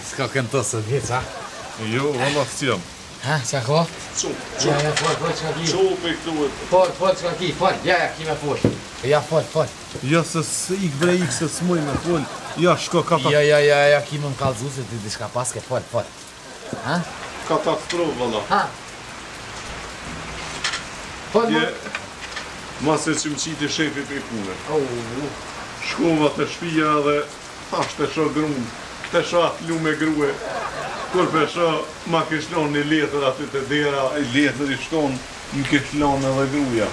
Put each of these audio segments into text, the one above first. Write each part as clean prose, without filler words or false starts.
S'ka kënë së vjeç, ha? Jo, valla s'jam. Ha, qa ko? Qup. Ja, fol, qka ki? Qup e këtu. Fol, qka ki, fol, ja, ki me fol. Ja, fol. Ja, se s'ik bre ik, se s'muj me fol. Ja, shko kata... Ja, ki me m'kallzu se ti diçka paske, fol. Ha? Katastrof, valla. Ha? Fol, Je... Mase që më qiti shefi për i pune. Shkova të shpija dhe... Thash të sho grunë. Të sho atë lu me grue. Kur për sho ma kishlon një letër aty të dera. Letër i shkon më kishlon edhe gruja.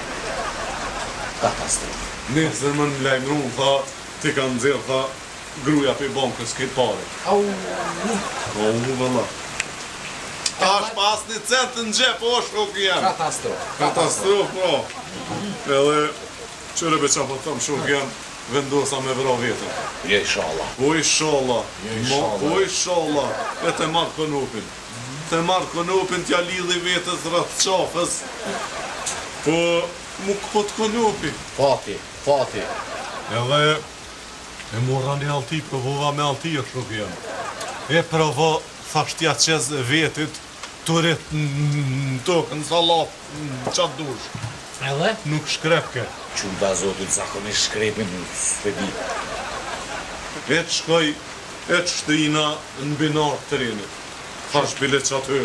Katastrof. Nesër më në lajmëru, tha, ti ka nëzirë, tha, gruja për bankës këtë pare. Vëlla. Ta është pas një centë në gjep, o shok jam. Katastrof, po. Edhe, qëre be qa po thëmë, shok jam, vendosa me vëra vetën. Je inshallah. Po inshallah. E të marrë konopin. Të marrë konopin t'ja lidhi vetës rrëth qafës. Po, mu këpët konopi. Fati. Edhe, e mora një alti, provova me alti e shok jam. E provo, thashtja qez vetit, të rritë në tokë, në salat, në qatë dush. Edhe? Nuk shkrepke. Qumë da zotit zakonisht shkrepin, s'pe di. E të shkoj, e të shtrina në binar të trenit. Thash bile qaty.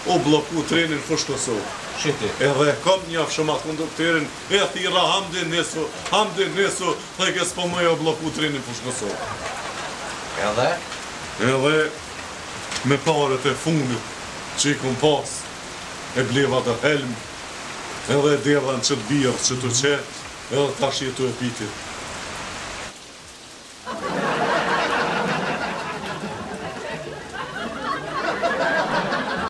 O bloku trenin fush Kosovë. Shiti. Edhe kom një afshëma kondukterin, e thira hamdin nesu, dhe ke s'po mëj o bloku trenin fush Kosovë. Edhe, me paret e fundit, që i kom pas, e bleva të helm, edhe derdhan që të bjerë, që të qetë, edhe tash jetu e pitit.